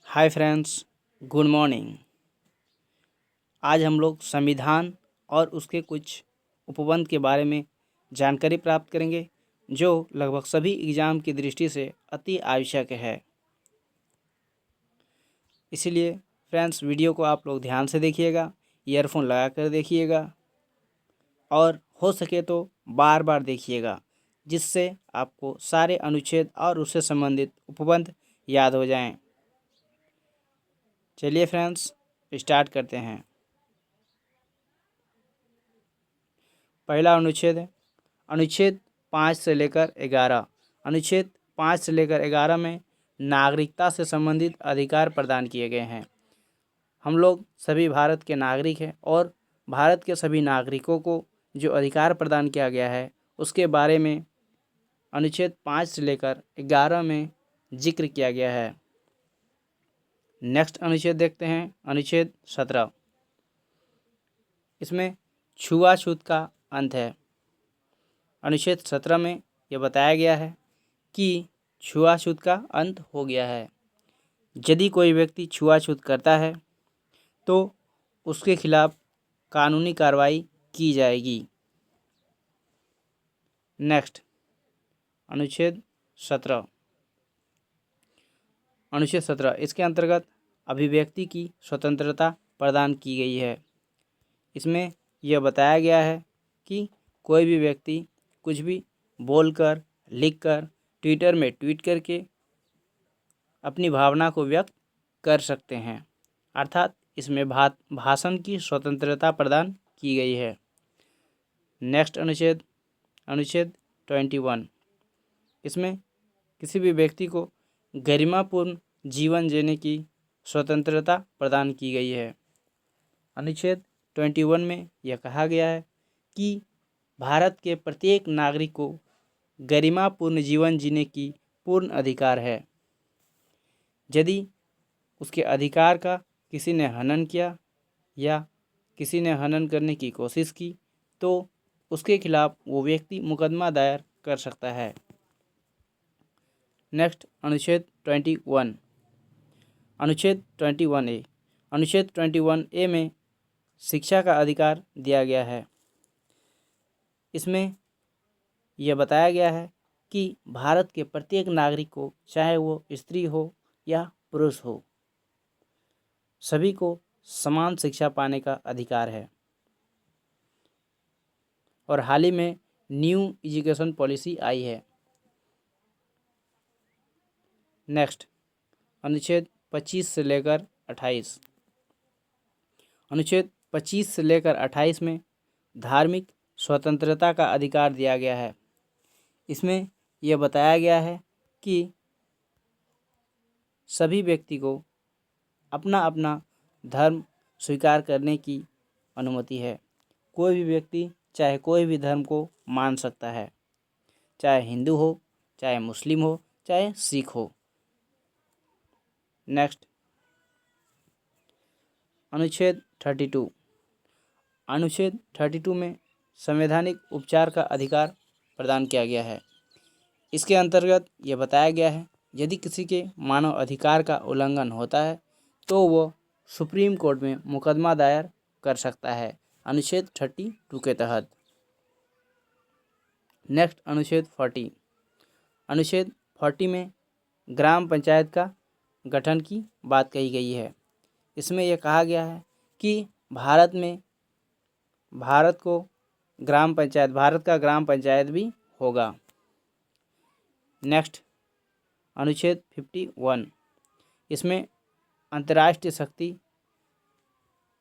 Hi friends, good morning. आज हम लोग संविधान और उसके कुछ उपबंध के बारे में जानकारी प्राप्त करेंगे, जो लगभग सभी एग्ज़ाम की दृष्टि से अति आवश्यक है। इसीलिए फ्रेंड्स, वीडियो को आप लोग ध्यान से देखिएगा, ईयरफोन लगा कर देखिएगा और हो सके तो बार बार देखिएगा, जिससे आपको सारे अनुच्छेद और उससे संबंधित उपबंध याद हो जाएं। चलिए फ्रेंड्स, स्टार्ट करते हैं। पहला अनुच्छेद है अनुच्छेद 5 से लेकर 11। अनुच्छेद 5 से लेकर 11 में नागरिकता से संबंधित अधिकार प्रदान किए गए हैं। हम लोग सभी भारत के नागरिक हैं और भारत के सभी नागरिकों को जो अधिकार प्रदान किया गया है उसके बारे में अनुच्छेद 5 से लेकर 11 में जिक्र किया गया है। नेक्स्ट अनुच्छेद देखते हैं, अनुच्छेद 17। इसमें छुआछूत का अंत है। अनुच्छेद 17 में यह बताया गया है कि छुआछूत का अंत हो गया है। यदि कोई व्यक्ति छुआछूत करता है तो उसके खिलाफ कानूनी कार्रवाई की जाएगी। नेक्स्ट अनुच्छेद 17। अनुच्छेद 17 इसके अंतर्गत अभिव्यक्ति की स्वतंत्रता प्रदान की गई है। इसमें यह बताया गया है कि कोई भी व्यक्ति कुछ भी बोलकर, लिखकर, ट्विटर में ट्वीट करके अपनी भावना को व्यक्त कर सकते हैं, अर्थात इसमें भाषण की स्वतंत्रता प्रदान की गई है। नेक्स्ट अनुच्छेद 21। इसमें किसी भी व्यक्ति को गरिमापूर्ण जीवन जीने की स्वतंत्रता प्रदान की गई है। अनुच्छेद 21 में यह कहा गया है कि भारत के प्रत्येक नागरिक को गरिमापूर्ण जीवन जीने की पूर्ण अधिकार है। यदि उसके अधिकार का किसी ने हनन किया या किसी ने हनन करने की कोशिश की तो उसके खिलाफ वो व्यक्ति मुकदमा दायर कर सकता है। नेक्स्ट अनुच्छेद 21। अनुच्छेद 21A। अनुच्छेद 21A में शिक्षा का अधिकार दिया गया है। इसमें यह बताया गया है कि भारत के प्रत्येक नागरिक को, चाहे वो स्त्री हो या पुरुष हो, सभी को समान शिक्षा पाने का अधिकार है। और हाल ही में न्यू एजुकेशन पॉलिसी आई है। नेक्स्ट अनुच्छेद 25 से लेकर 28। अनुच्छेद 25 से लेकर 28 में धार्मिक स्वतंत्रता का अधिकार दिया गया है। इसमें यह बताया गया है कि सभी व्यक्ति को अपना अपना धर्म स्वीकार करने की अनुमति है। कोई भी व्यक्ति चाहे कोई भी धर्म को मान सकता है, चाहे हिंदू हो, चाहे मुस्लिम हो, चाहे सिख हो। नेक्स्ट अनुच्छेद 32। अनुच्छेद 32 में संवैधानिक उपचार का अधिकार प्रदान किया गया है। इसके अंतर्गत यह बताया गया है यदि किसी के मानव अधिकार का उल्लंघन होता है तो वो सुप्रीम कोर्ट में मुकदमा दायर कर सकता है, अनुच्छेद 32 के तहत। नेक्स्ट अनुच्छेद 40। अनुच्छेद 40 में ग्राम पंचायत का गठन की बात कही गई है। इसमें यह कहा गया है कि भारत का ग्राम पंचायत भी होगा। नेक्स्ट अनुच्छेद 51। इसमें अंतर्राष्ट्रीय शक्ति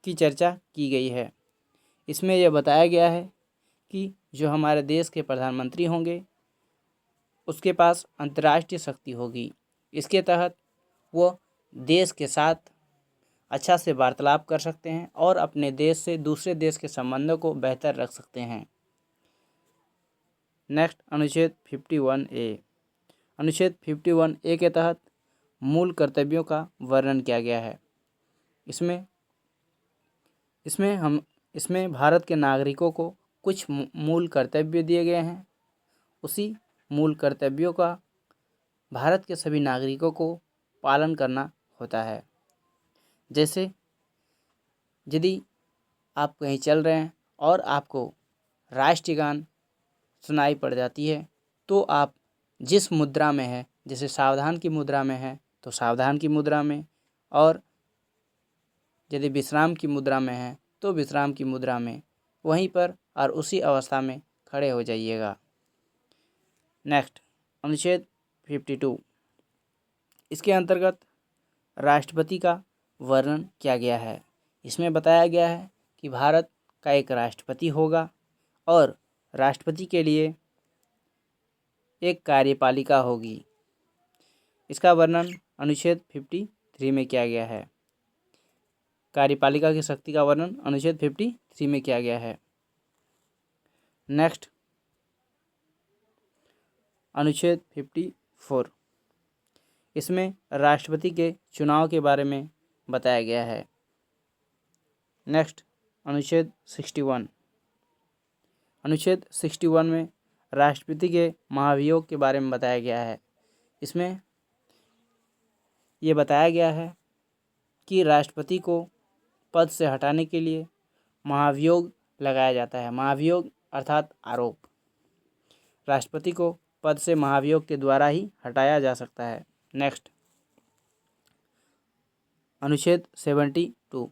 की चर्चा की गई है। इसमें यह बताया गया है कि जो हमारे देश के प्रधानमंत्री होंगे उसके पास अंतर्राष्ट्रीय शक्ति होगी। इसके तहत वो देश के साथ अच्छा से वार्तालाप कर सकते हैं और अपने देश से दूसरे देश के संबंधों को बेहतर रख सकते हैं। नेक्स्ट अनुच्छेद 51A। अनुच्छेद 51A के तहत मूल कर्तव्यों का वर्णन किया गया है। इसमें भारत के नागरिकों को कुछ मूल कर्तव्य दिए गए हैं। उसी मूल कर्तव्यों का भारत के सभी नागरिकों को पालन करना होता है। जैसे यदि आप कहीं चल रहे हैं और आपको राष्ट्रीय गान सुनाई पड़ जाती है तो आप जिस मुद्रा में है, जैसे सावधान की मुद्रा में है तो सावधान की मुद्रा में, और यदि विश्राम की मुद्रा में है तो विश्राम की मुद्रा में वहीं पर और उसी अवस्था में खड़े हो जाइएगा। नेक्स्ट, अनुच्छेद 52, इसके अंतर्गत राष्ट्रपति का वर्णन किया गया है। इसमें बताया गया है कि भारत का एक राष्ट्रपति होगा और राष्ट्रपति के लिए एक कार्यपालिका होगी। इसका वर्णन अनुच्छेद 53 में किया गया है। कार्यपालिका की शक्ति का वर्णन अनुच्छेद 53 में किया गया है। नेक्स्ट, अनुच्छेद 54, इसमें राष्ट्रपति के चुनाव के बारे में बताया गया है। नेक्स्ट, अनुच्छेद 61, अनुच्छेद 61 में राष्ट्रपति के महाभियोग के बारे में बताया गया है। इसमें ये बताया गया है कि राष्ट्रपति को पद से हटाने के लिए महाभियोग लगाया जाता है। महाभियोग अर्थात आरोप। राष्ट्रपति को पद से महाभियोग के द्वारा ही हटाया जा सकता है। नेक्स्ट, अनुच्छेद 72,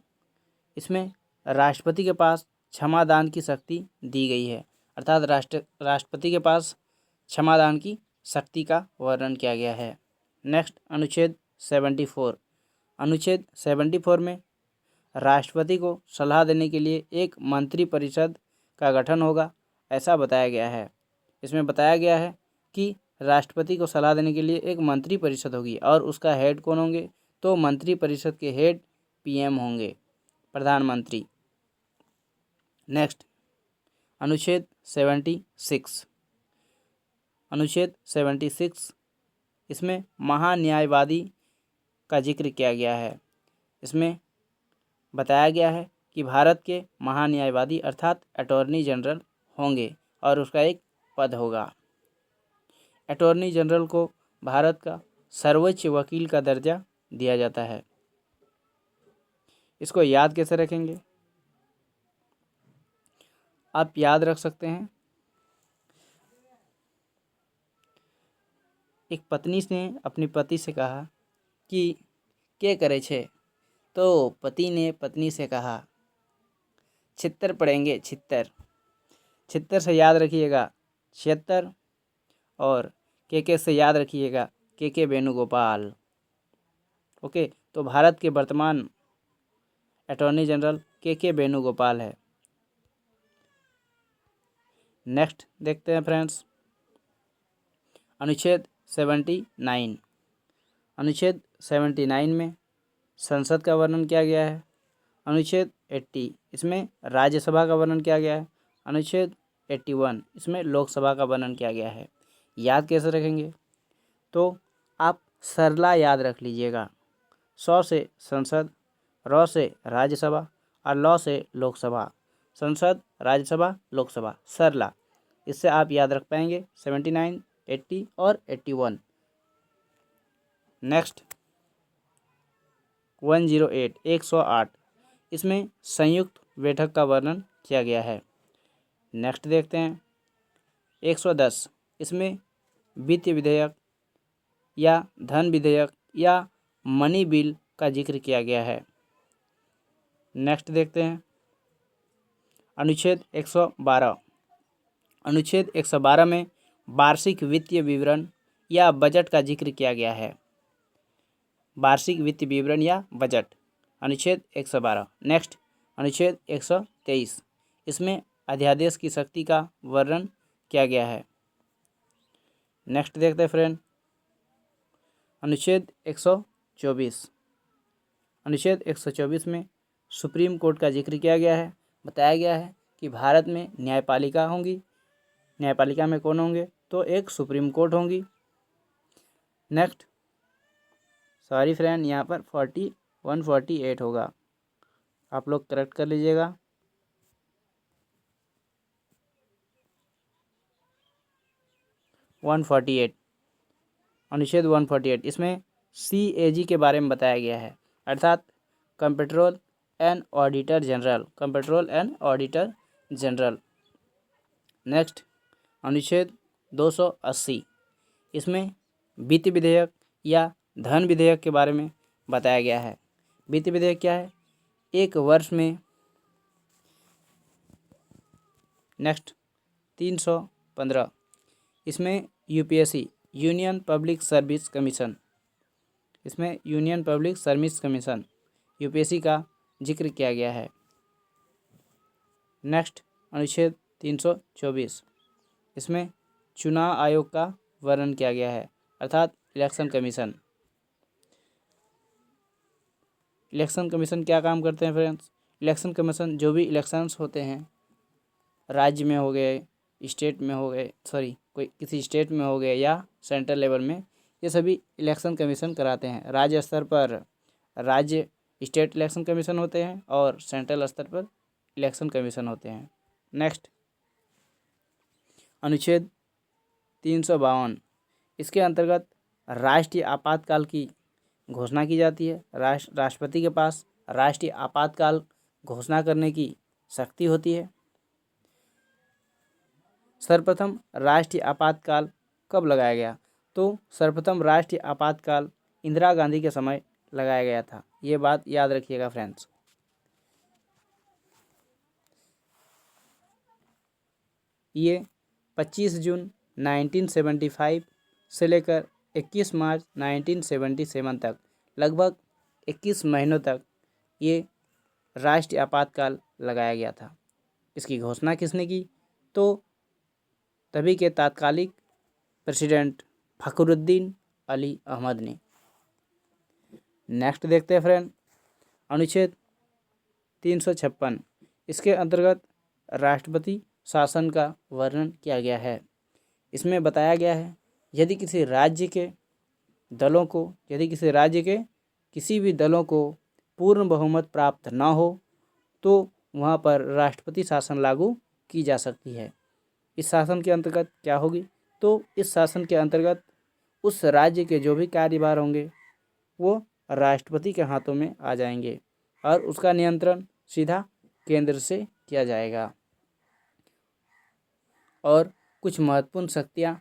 इसमें राष्ट्रपति के पास क्षमादान की शक्ति दी गई है, अर्थात राष्ट्रपति के पास क्षमादान की शक्ति का वर्णन किया गया है। नेक्स्ट, अनुच्छेद 74, अनुच्छेद 74 में राष्ट्रपति को सलाह देने के लिए एक मंत्री परिषद का गठन होगा, ऐसा बताया गया है। इसमें बताया गया है कि राष्ट्रपति को सलाह देने के लिए एक मंत्री परिषद होगी और उसका हेड कौन होंगे, तो मंत्री परिषद के हेड पीएम होंगे, प्रधानमंत्री। नेक्स्ट, अनुच्छेद 76, अनुच्छेद 76, इसमें महान्यायवादी का जिक्र किया गया है। इसमें बताया गया है कि भारत के महान्यायवादी अर्थात अटॉर्नी जनरल होंगे और उसका एक पद होगा। अटॉर्नी जनरल को भारत का सर्वोच्च वकील का दर्जा दिया जाता है। इसको याद कैसे रखेंगे? आप याद रख सकते हैं, एक पत्नी ने अपने पति से कहा कि क्या करे छे, तो पति ने पत्नी से कहा छित्तर पड़ेंगे छित्तर। छित्तर से याद रखिएगा 76 और के से याद रखिएगा के वेणुगोपाल। ओके, तो भारत के वर्तमान अटॉर्नी जनरल के वेणुगोपाल है। नेक्स्ट देखते हैं फ्रेंड्स, अनुच्छेद 79, अनुच्छेद 79 में संसद का वर्णन किया गया है। अनुच्छेद 80, इसमें राज्यसभा का वर्णन किया गया है। अनुच्छेद 81, इसमें लोकसभा का वर्णन किया गया है। याद कैसे रखेंगे? तो आप सरला याद रख लीजिएगा। 100 से संसद, र से राज्यसभा और ल से लोकसभा। संसद, राज्यसभा, लोकसभा, सरला। इससे आप याद रख पाएंगे 79, 80 और 81। नेक्स्ट, 108, 108, इसमें संयुक्त बैठक का वर्णन किया गया है। नेक्स्ट देखते हैं 110, इसमें वित्त विधेयक या धन विधेयक या मनी बिल का जिक्र किया गया है। नेक्स्ट देखते हैं अनुच्छेद 112, अनुच्छेद 112 में वार्षिक वित्तीय विवरण या बजट का जिक्र किया गया है। वार्षिक वित्तीय विवरण या बजट, अनुच्छेद 112। नेक्स्ट, अनुच्छेद 123, इसमें अध्यादेश की शक्ति का वर्णन किया गया है। नेक्स्ट देखते हैं फ्रेंड, अनुच्छेद 124, अनुच्छेद 124 में सुप्रीम कोर्ट का जिक्र किया गया है। बताया गया है कि भारत में न्यायपालिका होंगी। न्यायपालिका में कौन होंगे? तो एक सुप्रीम कोर्ट होंगी। नेक्स्ट, सॉरी फ्रेंड, यहाँ पर 148 होगा, आप लोग करेक्ट कर लीजिएगा। अनुच्छेद 148, इसमें CAG के बारे में बताया गया है, अर्थात control and auditor general, control and auditor general. Next अनुच्छेद 280, इसमें वित्त विधेयक या धन विधेयक के बारे में बताया गया है। वित्त विधेयक क्या है? एक वर्ष में। नेक्स्ट 315, इसमें UPSC union public service commission, इसमें union public service commission UPSC का जिक्र किया गया है। नेक्स्ट अनुच्छेद 324, इसमें चुनाव आयोग का वर्णन किया गया है, अर्थात इलेक्शन कमीशन। इलेक्शन कमीशन क्या काम करते हैं फ्रेंड्स? इलेक्शन कमीशन जो भी इलेक्शंस होते हैं, राज्य में हो गए, स्टेट में हो गए, कोई किसी स्टेट में हो गए या सेंट्रल लेवल में, ये सभी इलेक्शन कमीशन कराते हैं। राज्य स्तर पर राज्य स्टेट इलेक्शन कमीशन होते हैं और सेंट्रल स्तर पर इलेक्शन कमीशन होते हैं। नेक्स्ट अनुच्छेद 352, इसके अंतर्गत राष्ट्रीय आपातकाल की घोषणा की जाती है। राष्ट्रपति के पास राष्ट्रीय आपातकाल घोषणा करने की शक्ति होती है। सर्वप्रथम राष्ट्रीय आपातकाल कब लगाया गया? तो सर्वप्रथम राष्ट्रीय आपातकाल इंदिरा गांधी के समय लगाया गया था। ये बात याद रखिएगा फ्रेंड्स। ये 25 जून 1975 से लेकर 21 मार्च 1977 तक, लगभग 21 महीनों तक ये राष्ट्रीय आपातकाल लगाया गया था। इसकी घोषणा किसने की? तो तभी के तात्कालिक प्रेसिडेंट फखरुद्दीन अली अहमद ने। नेक्स्ट देखते हैं फ्रेंड, अनुच्छेद 356, इसके अंतर्गत राष्ट्रपति शासन का वर्णन किया गया है। इसमें बताया गया है यदि किसी राज्य के किसी भी दलों को पूर्ण बहुमत प्राप्त न हो तो वहाँ पर राष्ट्रपति शासन लागू की जा सकती है। इस शासन के अंतर्गत क्या होगी? तो इस शासन के अंतर्गत उस राज्य के जो भी कार्यभार होंगे वो राष्ट्रपति के हाथों में आ जाएंगे और उसका नियंत्रण सीधा केंद्र से किया जाएगा और कुछ महत्वपूर्ण शक्तियाँ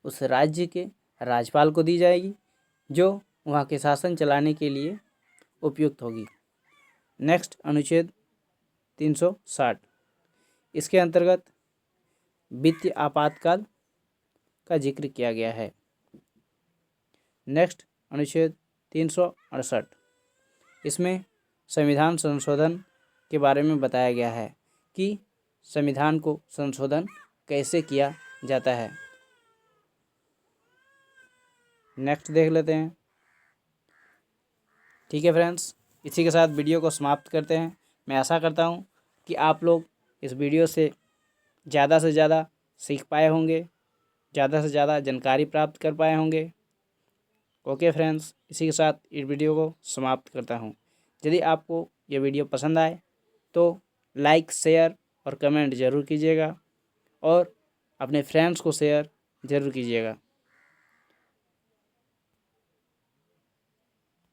उस राज्य के राज्यपाल को दी जाएगी जो वहाँ के शासन चलाने के लिए उपयुक्त होगी। नेक्स्ट अनुच्छेद 360, इसके अंतर्गत वित्तीय आपातकाल का जिक्र किया गया है। नेक्स्ट अनुच्छेद 368, इसमें संविधान संशोधन के बारे में बताया गया है कि संविधान को संशोधन कैसे किया जाता है। नेक्स्ट देख लेते हैं। ठीक है फ्रेंड्स, इसी के साथ वीडियो को समाप्त करते हैं। मैं आशा करता हूँ कि आप लोग इस वीडियो से ज़्यादा सीख पाए होंगे, ज़्यादा से ज़्यादा जानकारी प्राप्त कर पाए होंगे। ओके फ्रेंड्स, इसी के साथ इस वीडियो को समाप्त करता हूँ। यदि आपको ये वीडियो पसंद आए तो लाइक, शेयर और कमेंट ज़रूर कीजिएगा और अपने फ्रेंड्स को शेयर ज़रूर कीजिएगा।